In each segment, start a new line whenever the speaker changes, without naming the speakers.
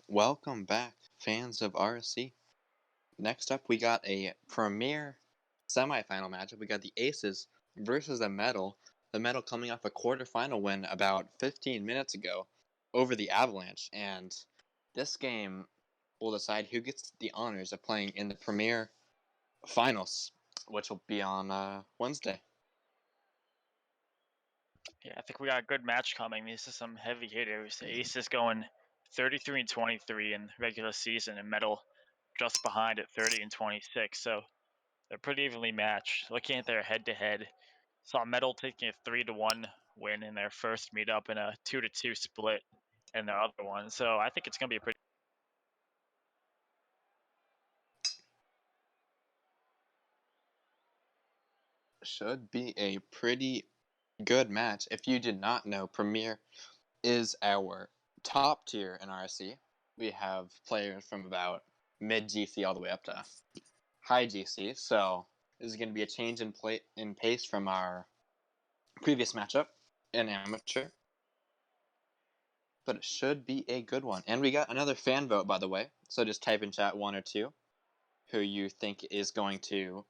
Welcome back, fans of RSC. Next up, we got a premier semifinal matchup. We got the Aces versus the Metal. The Metal coming off a quarterfinal win about 15 minutes ago over the Avalanche. And this game will decide who gets the honors of playing in the premier finals, which will be on Wednesday.
Yeah, I think we got a good match coming. These are some heavy hitters. Aces going 33-23 in regular season, and Metal just behind at 30-26. So they're pretty evenly matched. Looking at their head-to-head, saw Metal taking a 3-1 win in their first meetup and a 2-2 split in their other one. So I think it's going to be a pretty.
Should be a pretty good match. If you did not know, Premier is our top tier in RSC. We have players from about mid GC all the way up to high GC. So this is going to be a change in pace from our previous matchup in amateur. But it should be a good one. And we got another fan vote, by the way. So just type in chat 1 or 2 who you think is going to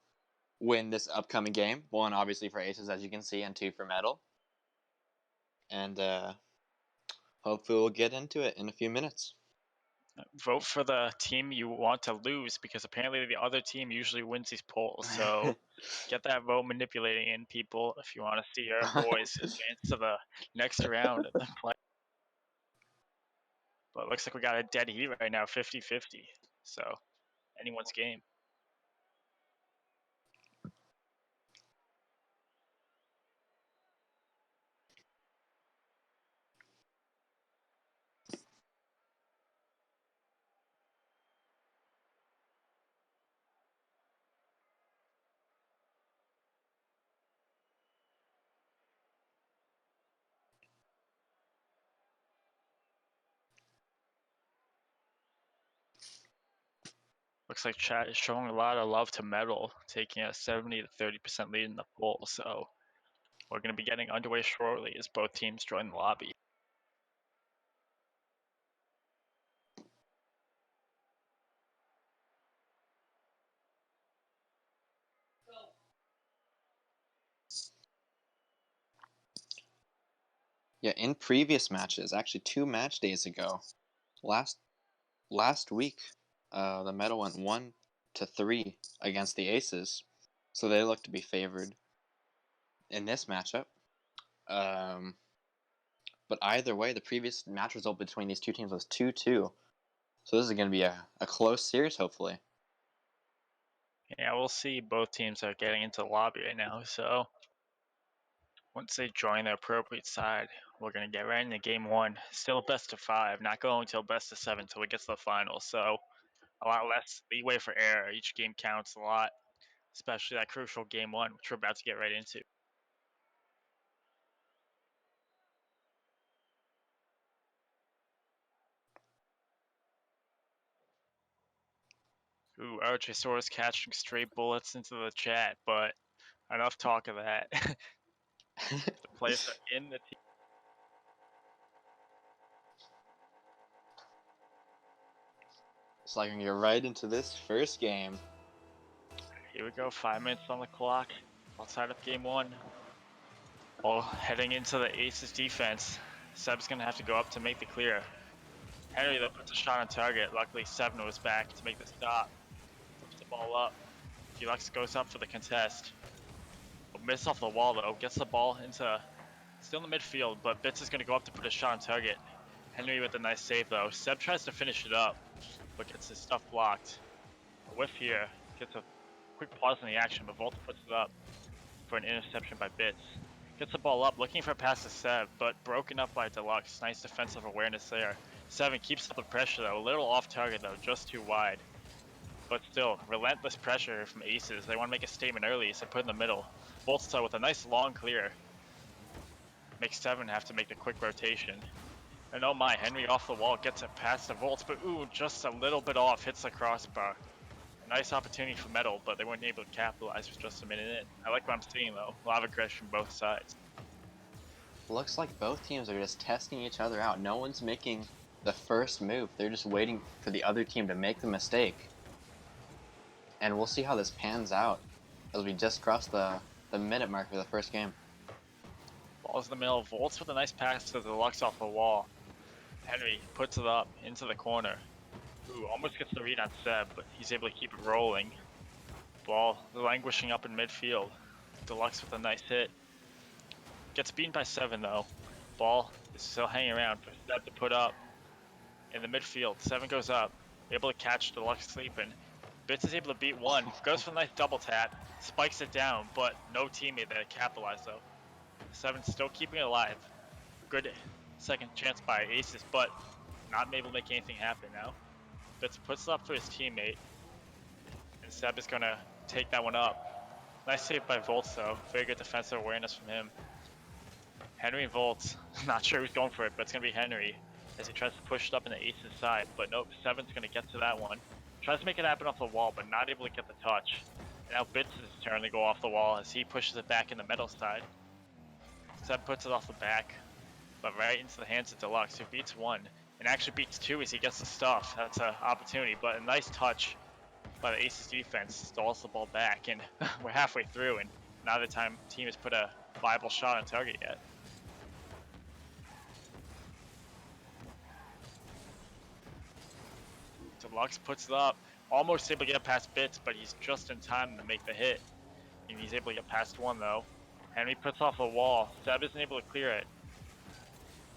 win this upcoming game. 1, obviously, for Aces, as you can see, and 2 for Metal. And hopefully we'll get into it in a few minutes.
Vote for the team you want to lose, because apparently the other team usually wins these polls. So get that vote manipulating in, people, if you want to see our boys advance to the next round of the play. But it looks like we got a dead heat right now, 50-50. So anyone's game. Looks like chat is showing a lot of love to Metal, taking a 70-30% lead in the poll. So we're going to be getting underway shortly as both teams join the lobby.
Yeah, in previous matches, actually 2 match days ago, last week, the Metal went 1-3 against the Aces, so they look to be favored in this matchup. But either way, the previous match result between these two teams was 2-2, so this is going to be a close series, hopefully.
Yeah, we'll see. Both teams are getting into the lobby right now, so once they join the appropriate side, we're going to get right into game 1. Still best of 5, not going till best of 7 till we get to the finals. So a lot less leeway for error. Each game counts a lot, especially that crucial game 1, which we're about to get right into. Ooh, RJsaurus catching straight bullets into the chat, but enough talk of that. The players are in the team.
It's like we can get right into this first game.
Here we go, 5 minutes on the clock outside of game 1. Well, heading into the Aces defense, Seb's going to have to go up to make the clear. Henry, though, puts a shot on target. Luckily, 7 was back to make the stop. Puts the ball up. Felix goes up for the contest. But miss off the wall, though. Gets the ball into... Still in the midfield, but Bits is going to go up to put a shot on target. Henry with a nice save, though. Seb tries to finish it up, but gets his stuff blocked. A whiff here. Gets a quick pause in the action, but Volta puts it up for an interception by Bits. Gets the ball up, looking for a pass to Seb, but broken up by Deluxe. Nice defensive awareness there. 7 keeps up the pressure, though. A little off target, though, just too wide. But still, relentless pressure from Aces. They want to make a statement early, so put in the middle. Volta with a nice long clear. Makes 7 have to make the quick rotation. And oh my, Henry off the wall gets it past the Volt, but ooh, just a little bit off, hits the crossbar. A nice opportunity for Metal, but they weren't able to capitalize with just a minute in. I like what I'm seeing, though. A lot of aggression from both sides.
Looks like both teams are just testing each other out. No one's making the first move. They're just waiting for the other team to make the mistake. And we'll see how this pans out as we just crossed the minute mark for the first game.
Ball's in the middle. Volts with a nice pass to Deluxe off the wall. Henry puts it up into the corner. Ooh, almost gets the read on Seb, but he's able to keep it rolling. Ball languishing up in midfield. Deluxe with a nice hit. Gets beaten by 7 though. Ball is still hanging around for Seb to put up in the midfield. 7 goes up, able to catch Deluxe sleeping. Bits is able to beat 1, goes for a nice double tap, spikes it down, but no teammate that capitalized though. 7 still keeping it alive. Good second chance by Aces, but not able to make anything happen now. Bits puts it up for his teammate, and Seb is gonna take that one up. Nice save by Volts though, very good defensive awareness from him. Henry and Volts, not sure who's going for it, but it's gonna be Henry as he tries to push it up in the Aces side, but nope, 7's gonna get to that one. Tries to make it happen off the wall, but not able to get the touch. And now Bits' turn to go off the wall as he pushes it back in the metal side. Seb puts it off the back, but right into the hands of Deluxe, who beats 1, and actually beats 2 as he gets the stuff. That's an opportunity, but a nice touch by the Aces defense stalls the ball back, and we're halfway through, and neither team has put a viable shot on target yet. Deluxe puts it up, almost able to get past Bits, but he's just in time to make the hit. And he's able to get past 1 though. Henry puts off the wall. Seb isn't able to clear it,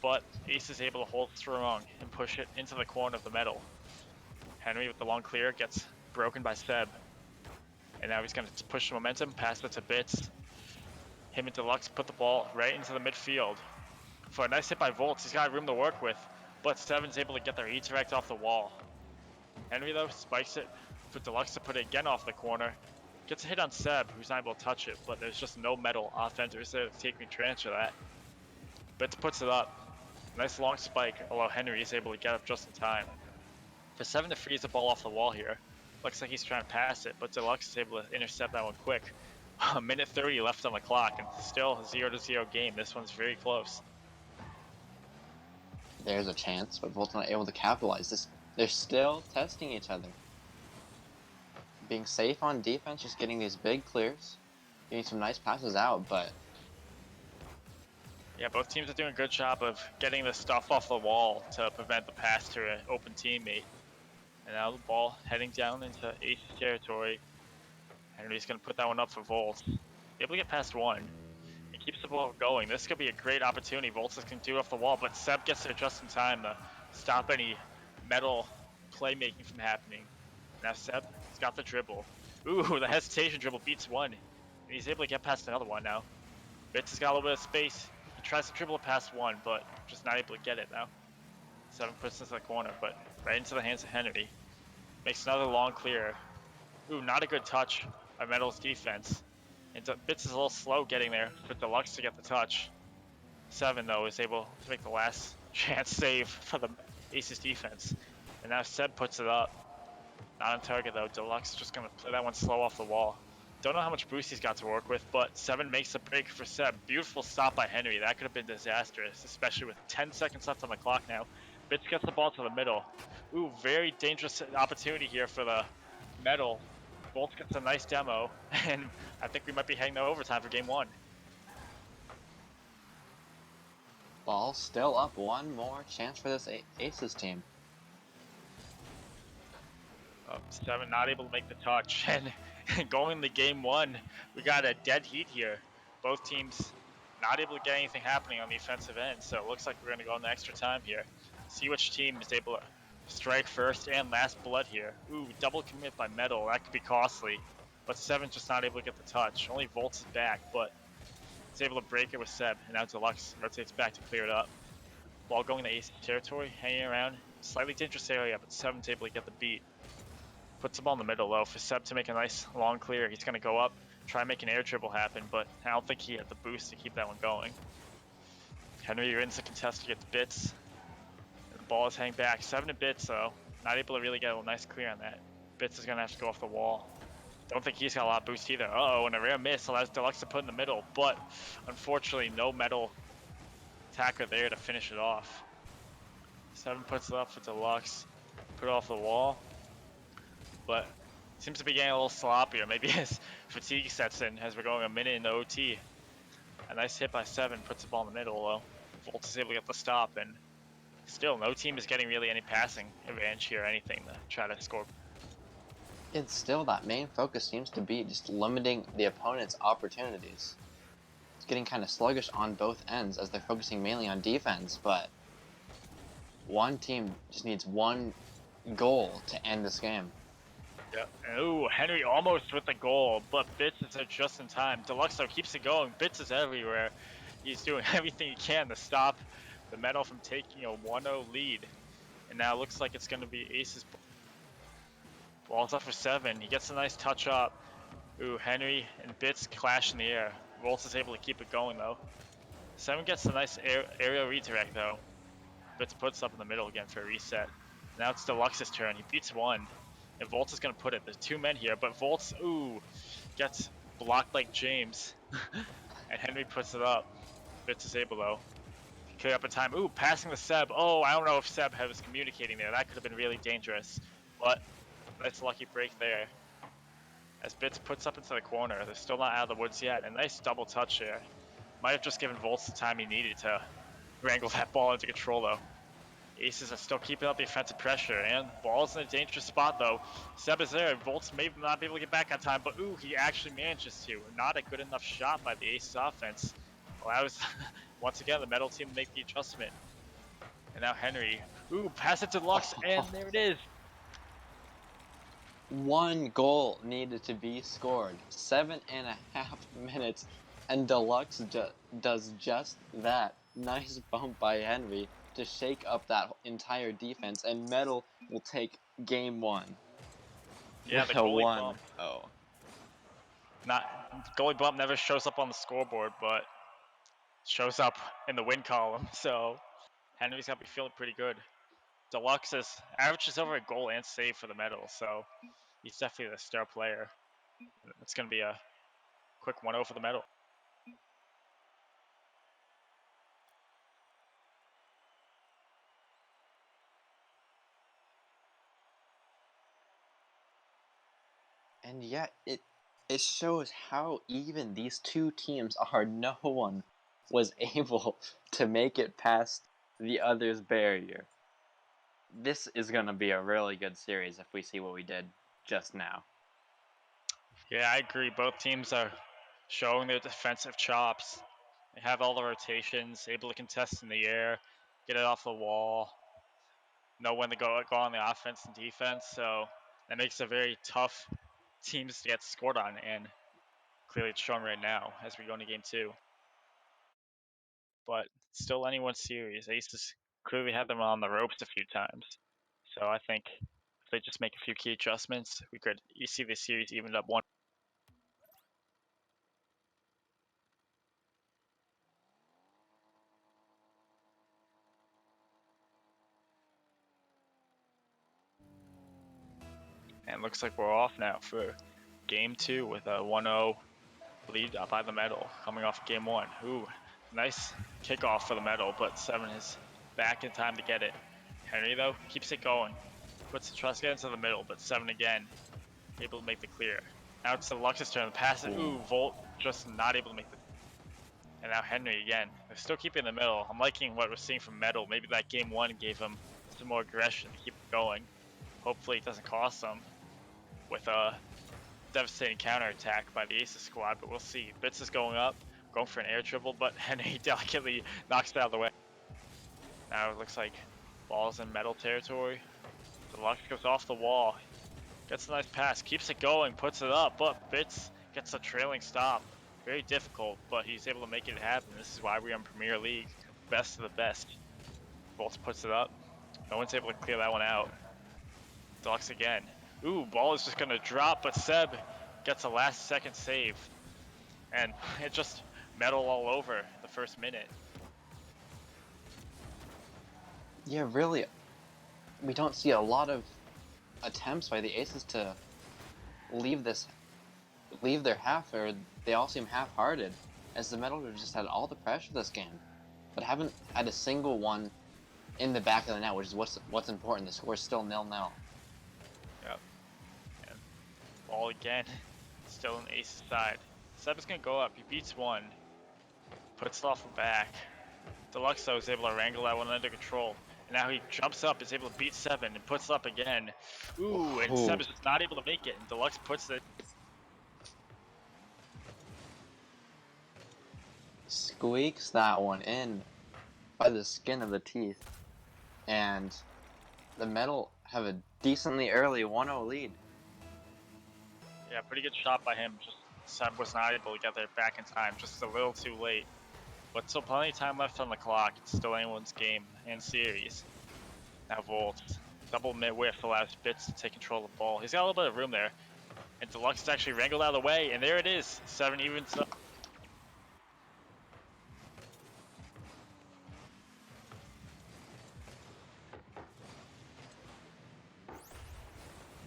but Ace is able to hold strong and push it into the corner of the metal. Henry with the long clear gets broken by Seb. And now he's going to push the momentum, pass it to Bits. Him and Deluxe put the ball right into the midfield. For a nice hit by Volts, he's got room to work with, but 7's able to get their redirect off the wall. Henry though spikes it for Deluxe to put it again off the corner. Gets a hit on Seb, who's not able to touch it, but there's just no metal offenders there to take advantage of that. Bits puts it up. Nice long spike, although Henry is able to get up just in time. For 7 to freeze the ball off the wall here. Looks like he's trying to pass it, but Deluxe is able to intercept that one quick. A minute 30 left on the clock, and still a 0-0 game. This one's very close.
There's a chance, but Volt's not able to capitalize this. They're still testing each other. Being safe on defense, just getting these big clears, getting some nice passes out, but...
Yeah, both teams are doing a good job of getting the stuff off the wall to prevent the pass to an open teammate. And now the ball heading down into Ace's territory. Henry's going to put that one up for Volts. Able to get past 1. It keeps the ball going. This could be a great opportunity. Volts can do off the wall, but Seb gets there just in time to stop any metal playmaking from happening. Now Seb has got the dribble. Ooh, the hesitation dribble beats 1. And he's able to get past another one now. Bits has got a little bit of space. He tries to dribble it past 1, but just not able to get it now. 7 puts into the corner, but right into the hands of Henry. Makes another long clear. Ooh, not a good touch by Metal's defense. And Bits is a little slow getting there for Deluxe to get the touch. 7 though is able to make the last chance save for the Aces defense. And now Seb puts it up. Not on target though. Deluxe is just gonna play that one slow off the wall. Don't know how much boost he's got to work with, but 7 makes the break for Seb. Beautiful stop by Henry. That could have been disastrous, especially with 10 seconds left on the clock now. Bits gets the ball to the middle. Ooh, very dangerous opportunity here for the Metal. Bolt gets a nice demo, and I think we might be heading to overtime for game 1.
Ball still up. One more chance for this Aces team.
7 not able to make the touch, and going into game 1, we got a dead heat here. Both teams not able to get anything happening on the offensive end, so it looks like we're going to go in the extra time here. See which team is able to strike first and last blood here. Ooh, double commit by Metal. That could be costly. But 7's just not able to get the touch. Only Volts is back, but he's able to break it with Seb. And now Deluxe rotates back to clear it up. Ball going to Ace territory, hanging around. Slightly dangerous area, but 7's able to get the beat. Puts the ball in the middle though for Seb to make a nice long clear. He's going to go up, try and make an air dribble happen, but I don't think he had the boost to keep that one going. Henry wins the contest to get the Bits. Ball is hanging back. 7 to Bits though. Not able to really get a nice clear on that. Bits is gonna have to go off the wall. Don't think he's got a lot of boost either. Uh-oh, and a rare miss allows Deluxe to put in the middle, but unfortunately no Metal attacker there to finish it off. 7 puts it up for Deluxe. Put it off the wall. But seems to be getting a little sloppier. Maybe his fatigue sets in as we're going a minute into OT. A nice hit by 7 puts the ball in the middle though. Volt is able to get the stop, and still no team is getting really any passing advantage here or anything to try to score.
It's still that main focus seems to be just limiting the opponent's opportunities. It's getting kind of sluggish on both ends as they're focusing mainly on defense, but one team just needs one goal to end this game.
Yeah. Ooh, Henry almost with the goal, but Bits is there just in time. Deluxe though keeps it going. Bits is everywhere. He's doing everything he can to stop the Metal from taking a 1-0 lead. And now it looks like it's going to be Ace's ball's up for 7. He gets a nice touch up. Ooh, Henry and Bits clash in the air. Volts is able to keep it going though. 7 gets a nice aerial redirect though. Bits puts up in the middle again for a reset. Now it's Deluxe's turn. He beats 1. And Volts is going to put it. There's 2 men here, but Volts, ooh, gets blocked like James. And Henry puts it up. Bits is able though. Clear up in time. Ooh, passing to Seb. Oh, I don't know if Seb was communicating there. That could have been really dangerous. But nice lucky break there. As Bits puts up into the corner. They're still not out of the woods yet. And nice double touch there. Might have just given Volts the time he needed to wrangle that ball into control though. Aces are still keeping up the offensive pressure, and ball's in a dangerous spot though. Seb is there. Volts may not be able to get back on time, but ooh, he actually manages to. Not a good enough shot by the Aces offense. Allows, once again, the Metal team to make the adjustment. And now Henry. Ooh, pass it to Lux, and there it is.
One goal needed to be scored. 7.5 minutes, and Deluxe does just that. Nice bump by Henry to shake up that entire defense, and Metal will take game 1.
Yeah,
with
the goalie bump. Goalie bump never shows up on the scoreboard, but shows up in the win column. So Henry's got to be feeling pretty good. Deluxe averages over a goal and save for the Metal, so he's definitely the star player. It's going to be a quick 1-0 for the Metal.
And yet, it shows how even these two teams are. No one was able to make it past the other's barrier. This is going to be a really good series if we see what we did just now.
Yeah, I agree. Both teams are showing their defensive chops. They have all the rotations, able to contest in the air, get it off the wall, know when to go on the offense and defense. So that makes it very tough teams to get scored on, and clearly it's shown right now as we go into game 2. But still anyone's series. Aces clearly had them on the ropes a few times. So I think if they just make a few key adjustments, we could see this series evened up 1. And looks like we're off now for game 2 with a 1-0 lead by the Metal coming off game 1. Ooh, nice kickoff for the Metal, but 7 is back in time to get it. Henry though keeps it going, puts the trust into the middle, but 7 again able to make the clear. Now it's the Lux's turn to pass it. Ooh, Volt just not able to make the. And now Henry again. They're still keeping the middle. I'm liking what we're seeing from Metal. Maybe that game 1 gave him some more aggression to keep it going. Hopefully it doesn't cost them with a devastating counterattack by the Aces squad, but we'll see. Bits is going up, going for an air dribble, but Henry delicately knocks it out of the way. Now it looks like ball's in Metal territory. Deluxe goes off the wall, gets a nice pass, keeps it going, puts it up, but Bits gets a trailing stop. Very difficult, but he's able to make it happen. This is why we're in Premier League, best of the best. Bolts puts it up. No one's able to clear that one out. Deluxe again. Ooh, ball is just going to drop, but Seb gets a last-second save. And it just Metal all over the first minute.
Yeah, really, we don't see a lot of attempts by the Aces to leave their half, or they all seem half-hearted, as the Metal have just had all the pressure this game, but haven't had a single one in the back of the net, which is what's important. The score is still 0-0.
Yep. And ball again. Still on the Ace's side. Seb is going to go up. He beats one. Puts it off the back. Deluxe, though, is able to wrangle that one under control. And now he jumps up, is able to beat Seven, and puts it up again. Ooh, and Seb is just not able to make it. And Deluxe puts it.
Squeaks that one in by the skin of the teeth. And the Metal have a decently early 1-0 lead.
Yeah, pretty good shot by him. Just Seb was not able to get there back in time, just a little too late. But still plenty of time left on the clock. It's still anyone's game and series. Now Volt, double mid-whiff allows Bits to take control of the ball. He's got a little bit of room there. And Deluxe is actually wrangled out of the way, and there it is. 7 evens up.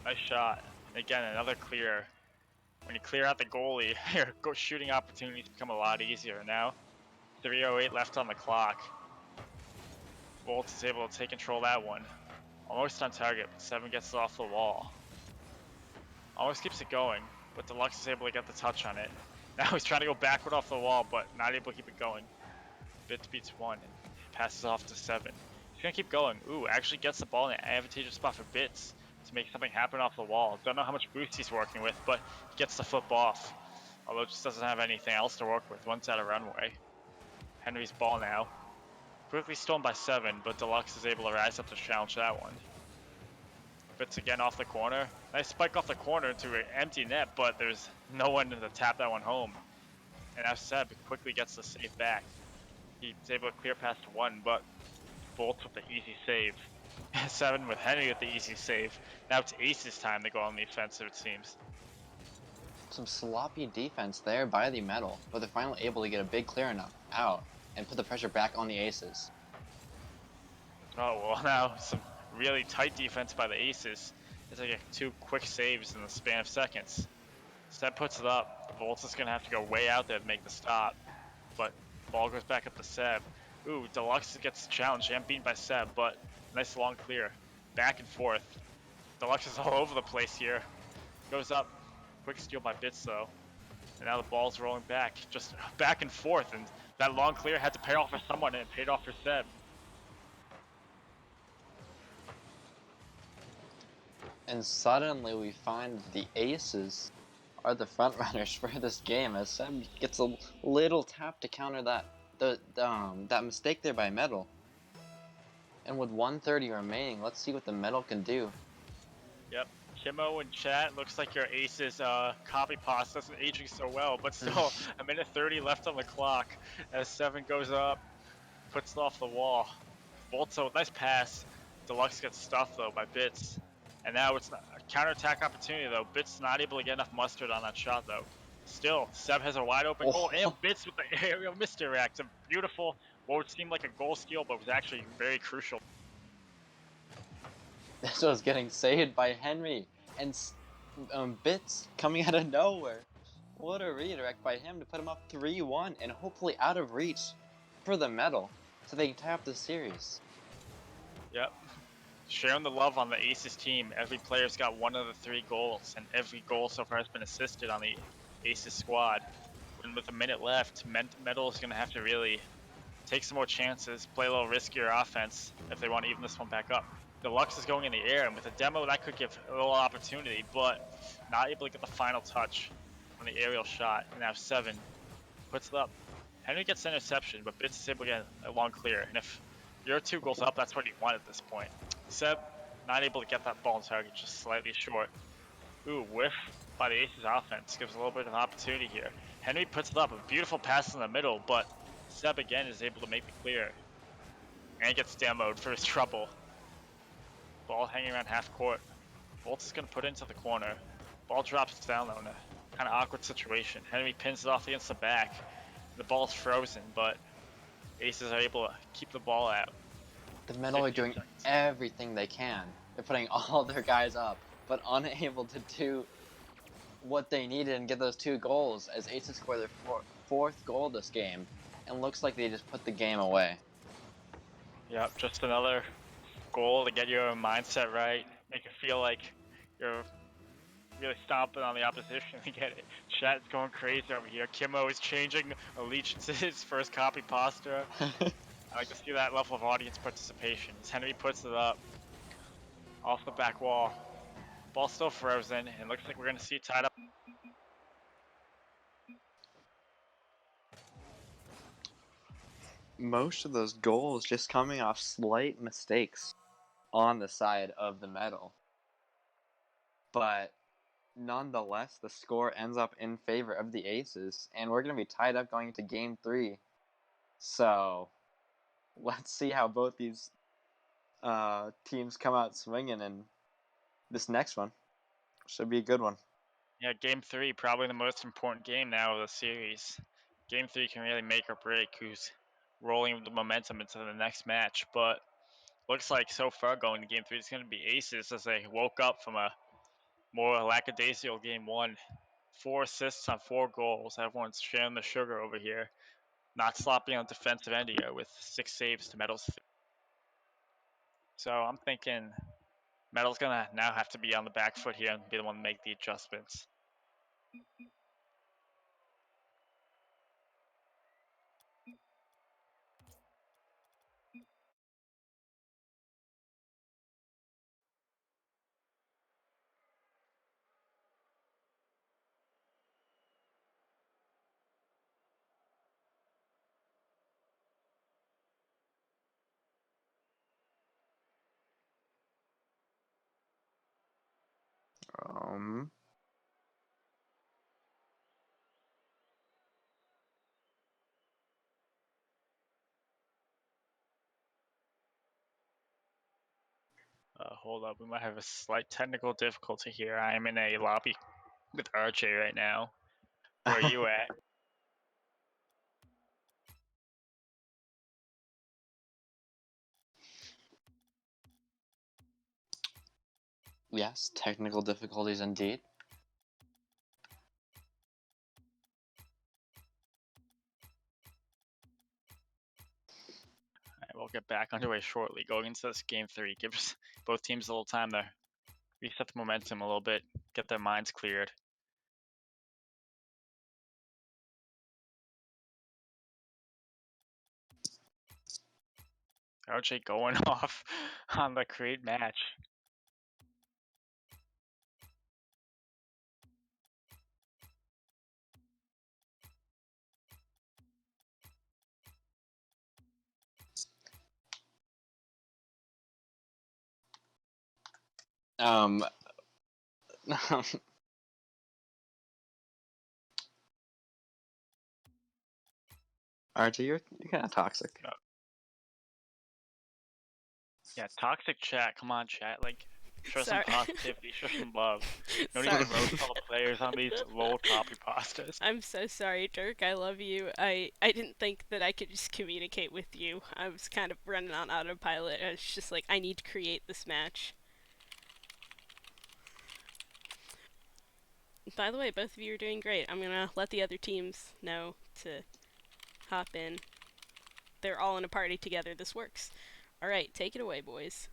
Nice shot. And again, another clear. When you clear out the goalie, your shooting opportunities become a lot easier. Now, 3:08 left on the clock. Volt is able to take control of that one. Almost on target, but 7 gets it off the wall. Almost keeps it going, but Deluxe is able to get the touch on it. Now he's trying to go backward off the wall, but not able to keep it going. Bits beats 1 and passes off to 7. He's gonna keep going. Ooh, actually gets the ball in an advantageous spot for Bits to make something happen off the wall. Don't know how much boost he's working with, but he gets the flip off. Although just doesn't have anything else to work with once out of runway. Henry's ball now. Quickly stolen by 7, but Deluxe is able to rise up to challenge that one. Bits again off the corner. Nice spike off the corner into an empty net, but there's no one to tap that one home. And now Seb quickly gets the save back. He's able to clear past 1, but Bolt with the easy save. 7 with Henry with the easy save. Now it's Ace's time to go on the offensive, it seems.
Some sloppy defense there by the Metal, but they're finally able to get a big clear enough out and put the pressure back on the Aces.
Oh, well, now some really tight defense by the Aces. It's like 2 quick saves in the span of seconds. Seb puts it up. Volt's is going to have to go way out there to make the stop. But ball goes back up to Seb. Ooh, Deluxe gets the challenge and beaten by Seb, but nice long clear. Back and forth. Deluxe is all over the place here. Goes up. Quick steal by Bits, though. And now the ball's rolling back. Just back and forth. And that long clear had to pay off for someone, and it paid off for Seb.
And suddenly we find the Aces are the front runners for this game as Seb gets a little tap to counter that mistake there by Metal. And with 1:30 remaining, let's see what the Metal can do.
Yep. Kimo in chat, looks like your Aces copy pasta isn't aging so well, but still a minute 30 left on the clock as 7 goes up, puts it off the wall. Volto, nice pass. Deluxe gets stuffed though by Bits. And now it's a counterattack opportunity though. Bits not able to get enough mustard on that shot though. Still, Seb has a wide open goal and Bits with the aerial misdirect. A beautiful, what would seem like a goal steal, but was actually very crucial.
This was getting saved by Henry and Bits coming out of nowhere. What a redirect by him to put him up 3-1 and hopefully out of reach for the Metal so they can tie up the series.
Yep. Sharing the love on the Aces team. Every player's got 1 of the 3 goals, and every goal so far has been assisted on the Aces squad. And with a minute left, Metal is going to have to really take some more chances, play a little riskier offense if they want to even this one back up. Deluxe is going in the air, and with a demo that could give a little opportunity, but not able to get the final touch on the aerial shot. And now 7 puts it up. Henry gets an interception, but Bits is able to get a long clear. And if you're 2 goals up, that's what you want at this point. Seb not able to get that ball in target, just slightly short. Ooh, whiff by the Aces offense gives a little bit of an opportunity here. Henry puts it up, a beautiful pass in the middle, but Seb again is able to make the clear. And gets demoed for his trouble. Ball hanging around half court. Bolt is going to put it into the corner. Ball drops down though in a kind of awkward situation. Henry pins it off against the back. The ball's frozen, but Aces are able to keep the ball out.
The Metal are doing everything they can. They're putting all their guys up, but unable to do what they needed and get those 2 goals as Aces score their 4th goal this game. And looks like they just put the game away.
Yep, just another goal to get your mindset right, make it feel like you're really stomping on the opposition to get it. Chat's going crazy over here. Kimmo is changing allegiances for his copy pasta. I like to see that level of audience participation as Henry puts it up off the back wall. Ball still frozen, and looks like we're going to see it tied up.
Most of those goals just coming off slight mistakes on the side of the medal. But nonetheless, the score ends up in favor of the Aces, and we're going to be tied up going into Game 3. So let's see how both these teams come out swinging in this next one. Should be a good one.
Yeah, Game 3, probably the most important game now of the series. Game 3 can really make or break who's rolling the momentum into the next match, but looks like so far going to Game 3 it's going to be Aces as they woke up from a more lackadaisical Game 1. 4 assists on 4 goals. Everyone's sharing the sugar over here. Not sloppy on defensive end here with 6 saves to Metal's. So I'm thinking Metal's going to now have to be on the back foot here and be the one to make the adjustments. Hold up, we might have a slight technical difficulty here. I am in a lobby with RJ right now. Where are you at?
Yes, technical difficulties indeed.
Alright, we'll get back underway shortly. Going into this Game 3, gives both teams a little time to reset the momentum a little bit, get their minds cleared. RJ going off on the great match.
RJ, you're kind of toxic.
Yeah, toxic chat. Come on, chat. Like, show some positivity, show some love. No need to roast all the players on these low copy pastas.
I'm so sorry, Derk. I love you. I didn't think that I could just communicate with you. I was kind of running on autopilot. I was just like, I need to create this match. By the way, both of you are doing great. I'm gonna let the other teams know to hop in. They're all in a party together. This works. Alright, take it away, boys.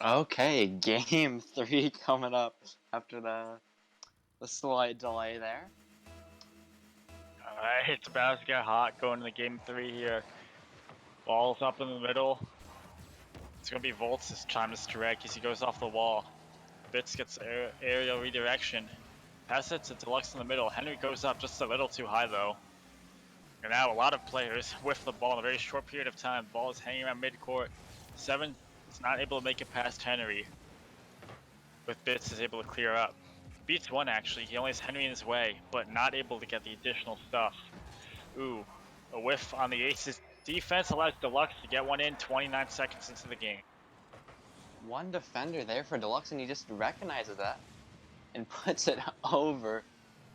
Okay, Game 3 coming up after the slight delay there.
Alright, it's about to get hot going into Game 3 here. Ball's up in the middle. It's gonna be Volts' time to strike as he goes off the wall. Bits gets aerial redirection. Pass it to Deluxe in the middle. Henry goes up just a little too high though. And now a lot of players whiff the ball in a very short period of time. The ball is hanging around mid-court. 7 is not able to make it past Henry. With Bits is able to clear up. Beats 1 actually, he only has Henry in his way, but not able to get the additional stuff. Ooh, a whiff on the Aces. Defense allows Deluxe to get one in 29 seconds into the game.
One defender there for Deluxe, and he just recognizes that and puts it over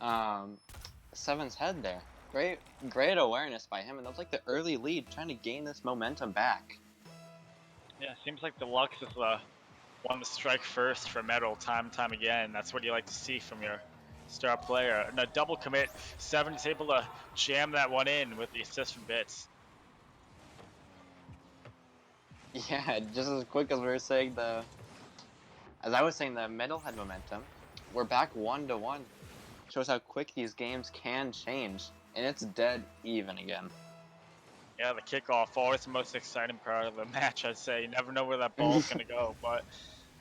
7's head there. Great awareness by him, and that was like the early lead, trying to gain this momentum back.
Yeah, seems like Deluxe is the one to strike first for Metal time and time again. That's what you like to see from your star player. And a double commit. Seven is able to jam that one in with the assist from Bits.
Yeah, just as quick as we were saying as I was saying, the middle had momentum. We're back 1-1. Shows how quick these games can change, and it's dead even again.
Yeah, the kickoff, always the most exciting part of the match, I'd say. You never know where that ball's going to go, but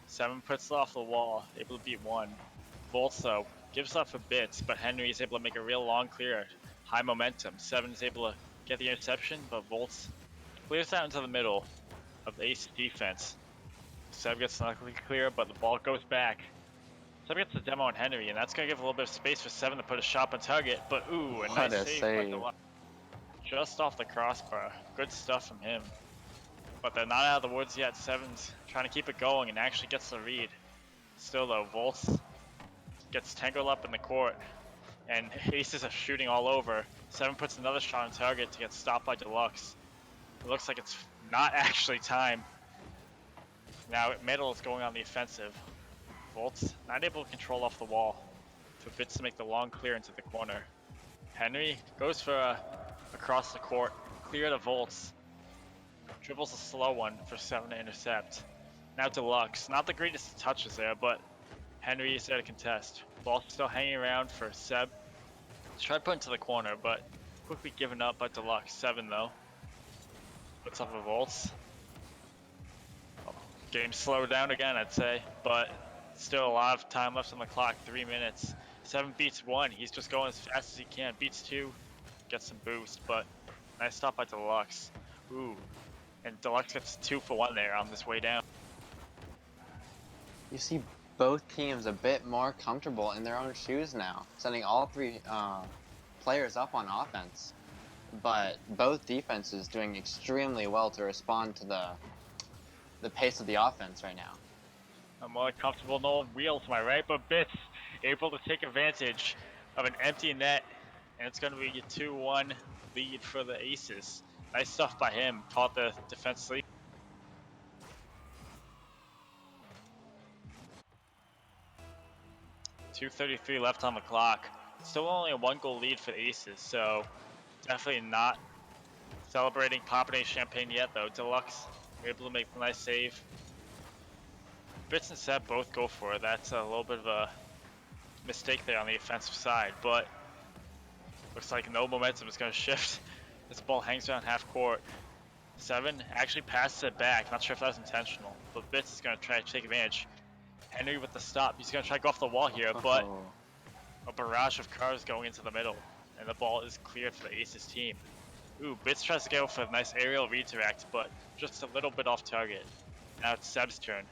Seven puts it off the wall, able to beat one. Volts, though, gives up for Bits, but Henry is able to make a real long clear. High momentum. Seven is able to get the interception, but Volts clears out into the middle of the Ace defense. Seb gets luckily clear, but the ball goes back. Seb gets the demo on Henry, and that's going to give a little bit of space for Seven to put a shot on target, but ooh, a
What
nice
a
save by
save.
Deluxe. Just off the crossbar. Good stuff from him. But they're not out of the woods yet. Seven's trying to keep it going and actually gets the read. Still though, Volts gets tangled up in the court and Aces are shooting all over. Seven puts another shot on target to get stopped by Deluxe. It looks like it's not actually time. Now Middle is going on the offensive. Volts not able to control off the wall for Bits to make the long clear into the corner. Henry goes for across the court, clear to Volts. Dribbles a slow one for Seven to intercept. Now Deluxe, not the greatest touches there, but Henry is there to contest. Ball still hanging around for Seb. Try to put into the corner, but quickly given up by Deluxe. Seven though. Puts up a Volts. Game slowed down again, I'd say, but still a lot of time left on the clock. 3 minutes. Seven beats one. He's just going as fast as he can. Beats two. Gets some boost, but nice stop by Deluxe. Ooh. And Deluxe gets 2 for 1 there on this way down.
You see both teams a bit more comfortable in their own shoes now, sending all three players up on offense. But both defenses doing extremely well to respond to the pace of the offense right now.
I'm more comfortable no wheels, am I right? But Bits able to take advantage of an empty net, and it's going to be a 2-1 lead for the Aces. Nice stuff by him. Caught the defense sleep. .233 left on the clock. Still only a 1-goal lead for the Aces, so definitely not celebrating popping a champagne yet though. Deluxe able to make a nice save. Bits and Seb both go for it. That's a little bit of a mistake there on the offensive side, but looks like no momentum is going to shift. This ball hangs around half court. Seven actually passes it back. Not sure if that was intentional, but Bits is going to try to take advantage. Henry with the stop. He's going to try to go off the wall here, but a barrage of cars going into the middle, and the ball is cleared for the Aces team. Ooh, Bits tries to go for a nice aerial redirect, but just a little bit off target. Now it's Seb's turn.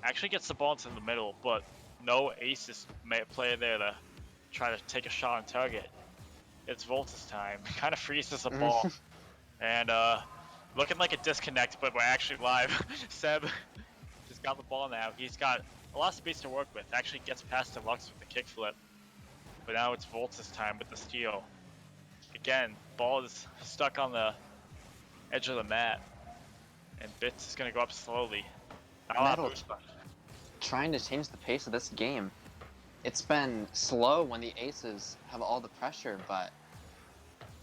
Actually gets the ball into the middle, but no Aces player there to try to take a shot on target. It's Volta's time. Kind of freezes the ball. And looking like a disconnect, but we're actually live. Seb just got the ball now. He's got a lot of space to work with. Actually gets past Deluxe with the kickflip. But now it's Volta's time with the steal. Again, ball is stuck on the edge of the mat. And Bits is going to go up slowly.
Metal trying to change the pace of this game. It's been slow when the Aces have all the pressure, but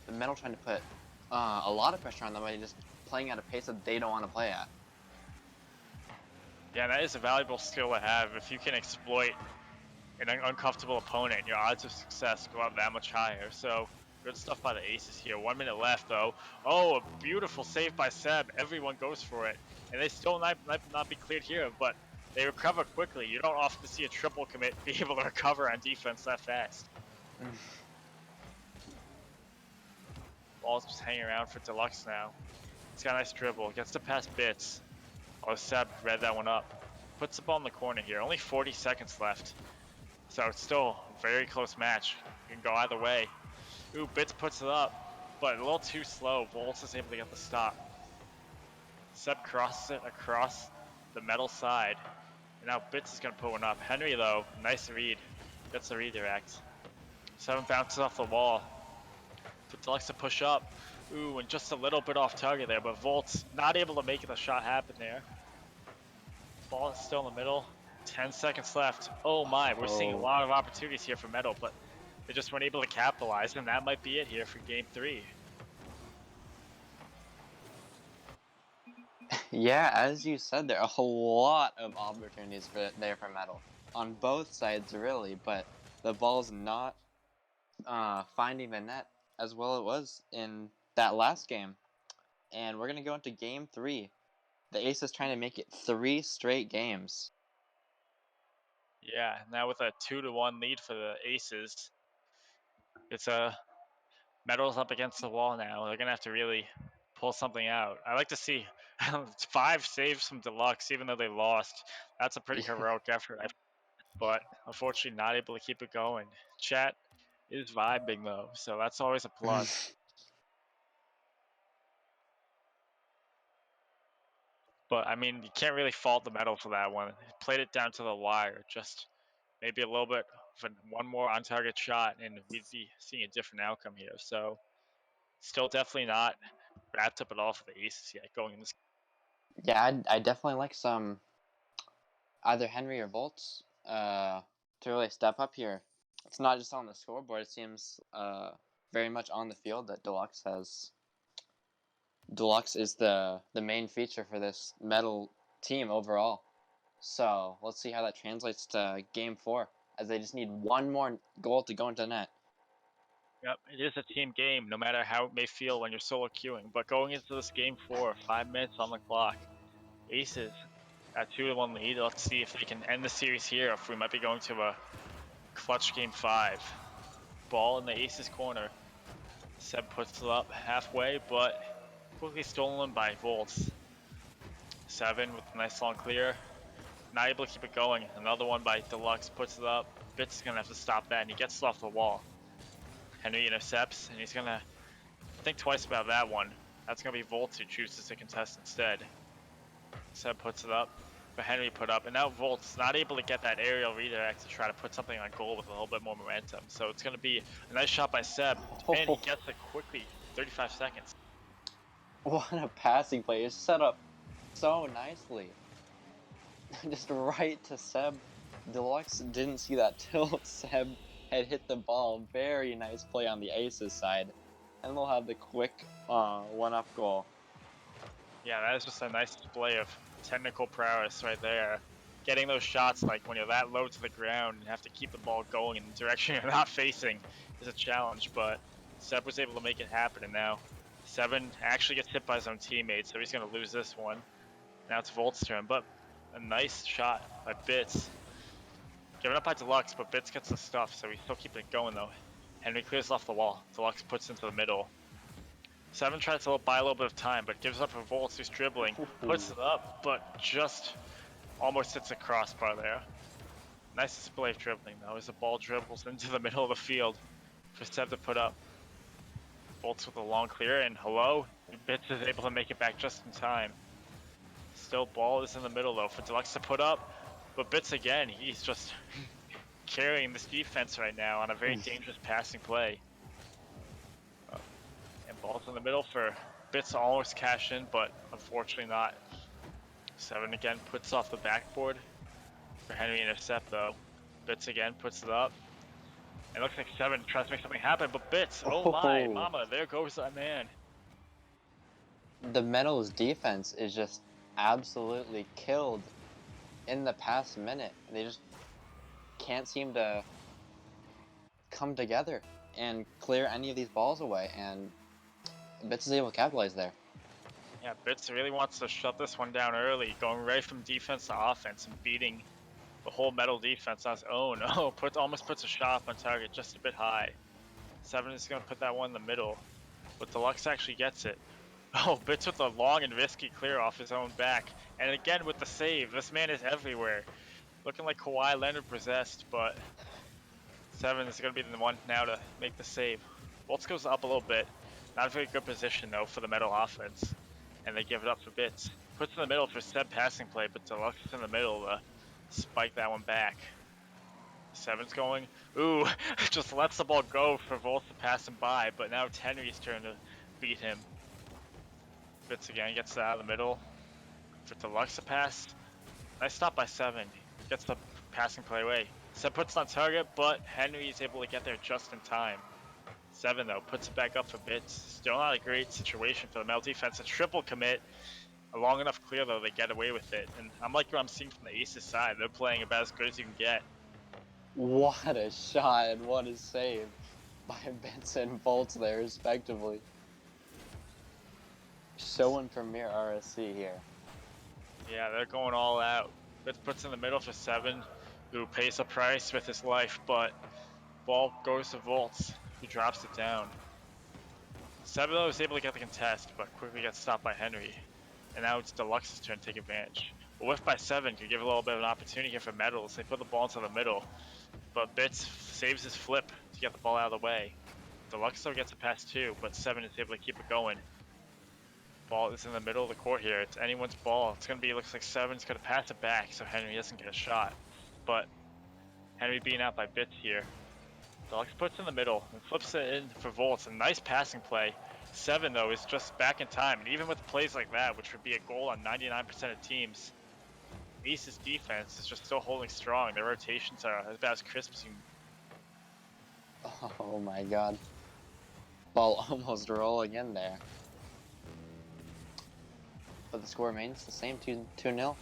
the Metal trying to put a lot of pressure on them by just playing at a pace that they don't want to play at.
Yeah, that is a valuable skill to have. If you can exploit an uncomfortable opponent, your odds of success go up that much higher. So good stuff by the Aces here. 1 minute left though. Oh, a beautiful save by Seb. Everyone goes for it. And they still not be cleared here, but they recover quickly. You don't often see a triple commit be able to recover on defense that fast. Ball's just hanging around for Deluxe now. He's got a nice dribble. Gets to pass Bits. Oh, Seb read that one up. Puts the ball in the corner here. Only 40 seconds left. So it's still a very close match. It can go either way. Ooh, Bits puts it up, but a little too slow. Volts is able to get the stop. Seb crosses it across the metal side. And now Bits is going to put one up. Henry, though, nice read. Gets the redirect. Seven bounces off the wall. For Deluxe to push up. Ooh, and just a little bit off target there, but Volts not able to make the shot happen there. Ball is still in the middle. 10 seconds left. Oh my, we're seeing a lot of opportunities here for Metal, but they just weren't able to capitalize, and that might be it here for Game 3.
Yeah, as you said, there are a lot of opportunities there for Metal on both sides, really. But the ball's not finding the net as well it was in that last game, and we're gonna go into Game 3. The Ace is trying to make it 3 straight games.
Yeah, now with a 2-1 lead for the Aces, it's a Metal's up against the wall now. They're gonna have to really pull something out. I like to see 5 saves from Deluxe, even though they lost. That's a pretty heroic effort, but unfortunately not able to keep it going. Chat is vibing though, so that's always a plus. But I mean, you can't really fault the Metal for that one. He played it down to the wire, just maybe a little bit of one more on-target shot, and we'd be seeing a different outcome here. So, still definitely not wrapped up at all for the Aces yet going in this.
Yeah, I definitely like some either Henry or Volts to really step up here. It's not just on the scoreboard. It seems very much on the field that Deluxe is the main feature for this Metal team overall. So let's see how that translates to Game 4, as they just need one more goal to go into net.
Yep, it is a team game, no matter how it may feel when you're solo queuing. But going into this Game 4, 5 minutes on the clock, Aces at 2-1 lead. Let's see if they can end the series here, if we might be going to a clutch Game 5. Ball in the Aces corner. Seb puts it up halfway, but quickly stolen by Volts. 7 with a nice long clear. Not able to keep it going. Another one by Deluxe puts it up. Bits is going to have to stop that, and he gets it off the wall. Henry intercepts, and he's going to think twice about that one. That's going to be Volts who chooses to contest instead. Seb puts it up, but Henry put up, and now Volts not able to get that aerial redirect to try to put something on goal with a little bit more momentum. So it's going to be a nice shot by Seb, and he gets it quickly, 35 seconds.
What a passing play. It's set up so nicely. Just right to Seb. Deluxe didn't see that till Seb had hit the ball. Very nice play on the Aces side. And they'll have the quick 1-up goal.
Yeah, that is just a nice display of technical prowess right there. Getting those shots, like when you're that low to the ground and have to keep the ball going in the direction you're not facing, is a challenge, but Seb was able to make it happen, and now 7 actually gets hit by his own teammate, so he's going to lose this one. Now it's Volt's turn, but a nice shot by Bits. Given up by Deluxe, but Bits gets the stuff, so he's still keeping it going though. Henry clears off the wall. Deluxe puts into the middle. 7 tries to buy a little bit of time, but gives up for Volts, who's dribbling. Puts it up, but just almost hits a crossbar there. Nice display of dribbling though, as the ball dribbles into the middle of the field for Seb to put up. Volts with a long clear, and hello, Bits is able to make it back just in time. Still ball is in the middle though for Deluxe to put up, but Bits again, he's just carrying this defense right now on a very dangerous passing play. And ball's in the middle for Bits to almost cash in, but unfortunately not. 7 again puts off the backboard for Henry intercept though. Bits again puts it up. It looks like 7 tries to make something happen, but Bits, oh my mama, there goes that man.
The Metal's defense is just absolutely killed in the past minute. They just can't seem to come together and clear any of these balls away, and Bits is able to capitalize there.
Yeah, Bits really wants to shut this one down early, going right from defense to offense and beating the whole Metal defense on his own. Oh, almost puts a shot on target just a bit high. 7 is going to put that one in the middle, but Deluxe actually gets it. Oh, Bits with a long and risky clear off his own back, and again with the save. This man is everywhere. Looking like Kawhi Leonard possessed, but 7 is going to be the one now to make the save. Volts goes up a little bit. Not a very good position though for the Metal offense, and they give it up for Bits. Puts in the middle for Seb passing play, but Deluxe is in the middle to spike that one back. 7's going, ooh, just lets the ball go for Volts to pass him by, but now it's Henry's turn to beat him. Bits again gets it out of the middle for Deluxe to pass. Nice stop by 7. gets the passing play away. Seb puts it on target, but Henry is able to get there just in time. 7 though, puts it back up for Bits. Still not a great situation for the Mel defense. A triple commit. A long enough clear though, they get away with it. And I'm like what I'm seeing from the Aces side. They're playing about as good as you can get.
What a shot and what a save by Bits and Bolts there, respectively. Showing Premier RSC here.
Yeah, they're going all out. Bits puts in the middle for 7, who pays the price with his life, but ball goes to Volts, who drops it down. 7 though is able to get the contest, but quickly gets stopped by Henry. And now it's Deluxe's turn to take advantage. A whiff by 7 could give a little bit of an opportunity here for Metals. They put the ball into the middle, but Bits saves his flip to get the ball out of the way. Deluxe still gets a pass too, but 7 is able to keep it going. Ball is in the middle of the court here. It's anyone's ball. It's going to be, looks like 7's going to pass it back so Henry doesn't get a shot. But Henry being out by Bits here. Deluxe puts in the middle and flips it in for Volts. A nice passing play. 7 though is just back in time. And even with plays like that, which would be a goal on 99% of teams, Ace's defense is just still holding strong. Their rotations are about as crisp as you can.
Oh my god. Ball almost rolling in there. But the score remains the same, 2-0.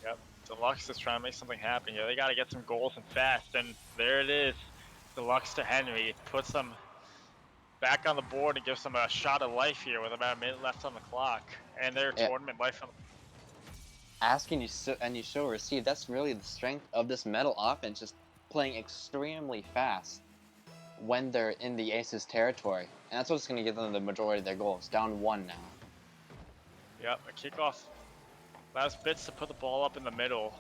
Yep. Deluxe is trying to make something happen here. They got to get some goals and fast. And there it is. Deluxe to Henry. It puts them back on the board and gives them a shot of life here with about a minute left on the clock. And their tournament life on the
Asking you and you show receive, that's really the strength of this Metal offense, just playing extremely fast when they're in the Aces territory. And that's what's going to give them the majority of their goals. Down 1 now.
Yep, a kickoff allows Bits to put the ball up in the middle.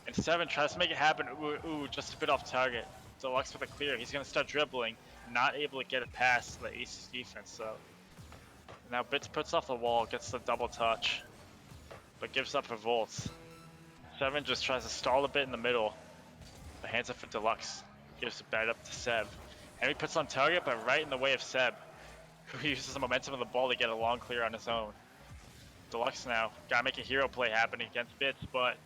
And 7 tries to make it happen. Ooh, just a bit off target. Deluxe with a clear. He's going to start dribbling. Not able to get it past the Aces defense, so. Now Bits puts off the wall, gets the double touch, but gives up for Volts. 7 just tries to stall a bit in the middle, but hands it for Deluxe. Gives it back up to Seb. Henry puts on target, but right in the way of Seb, who uses the momentum of the ball to get a long clear on his own. Deluxe now, gotta make a hero play happen against Bits, but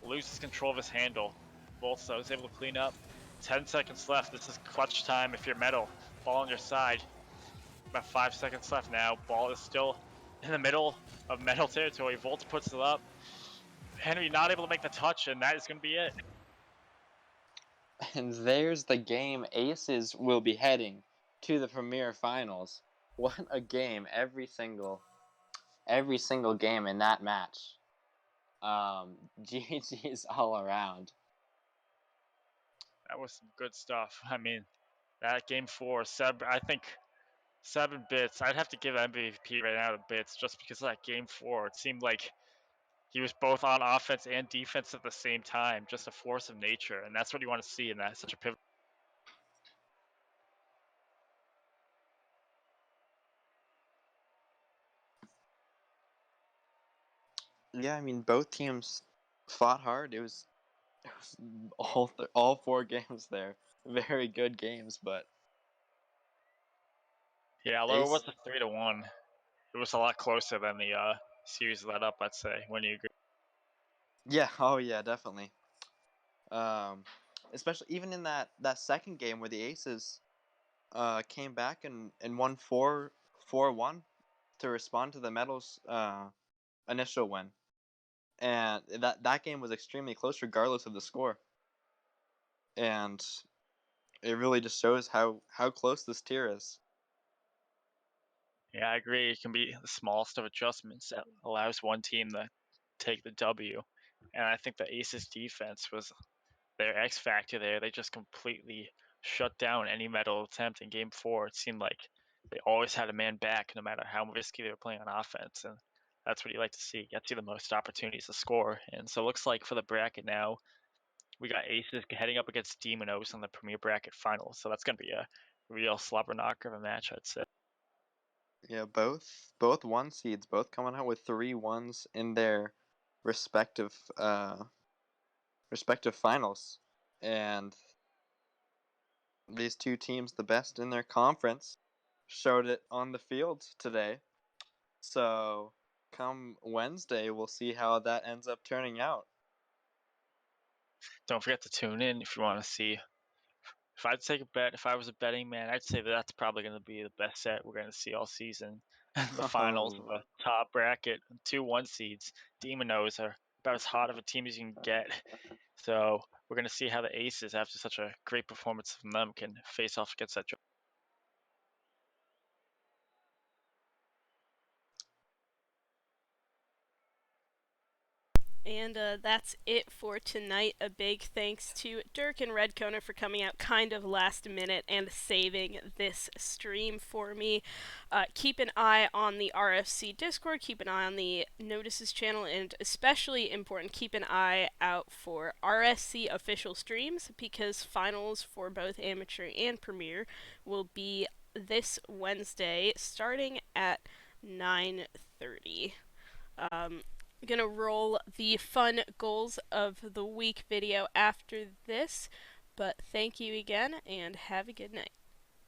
loses control of his handle. Volts though is able to clean up. 10 seconds left. This is clutch time if you're Metal. Ball on your side. About 5 seconds left now. Ball is still in the middle of Metal territory. Volts puts it up. Henry not able to make the touch, and that is going to be it.
And there's the game. Aces will be heading to the Premier Finals. What a game! Every single game in that match. GG's all around.
That was some good stuff. I mean, that game 4, Seb, I think 7 Bits. I'd have to give MVP right now to Bits just because of that game 4. It seemed like he was both on offense and defense at the same time, just a force of nature, and that's what you want to see in that such a pivotal.
Yeah, I mean both teams fought hard. It was all 4 games there. Very good games, but
Yeah, although it was a 3-1, it was a lot closer than the series led up. I'd say. When you agree?
yeah, oh yeah, definitely. Especially even in that second game where the Aces came back and won 4-1 to respond to the Metals initial win. And that game was extremely close regardless of the score. And it really just shows how close this tier is.
Yeah, I agree. It can be the smallest of adjustments that allows one team to take the W. And I think the Aces defense was their X factor there. They just completely shut down any Metal attempt in game 4. It seemed like they always had a man back no matter how risky they were playing on offense. And that's what you like to see. Gets you the most opportunities to score. And so it looks like for the bracket now, we got Aces heading up against Demonos on the Premier Bracket final. So that's going to be a real slobber knocker of a match, I'd say.
Yeah, both 1 seeds, both coming out with 3 1s in their respective finals, and these 2 teams, the best in their conference, showed it on the field today. So come Wednesday, we'll see how that ends up turning out.
Don't forget to tune in if you want to see. If I had to take a bet, if I was a betting man, I'd say that that's probably going to be the best set we're going to see all season. The finals of a top bracket, 2-1 seeds. Demonos are about as hot of a team as you can get. So we're going to see how the Aces, after such a great performance from them, can face off against that.
And that's it for tonight. A big thanks to Derk and redcona for coming out kind of last minute and saving this stream for me. Keep an eye on the RSC Discord, keep an eye on the Notices channel, and especially important, keep an eye out for RSC official streams, because finals for both amateur and premier will be this Wednesday starting at 9:30. Gonna roll the fun goals of the week video after this, but thank you again and have a good night.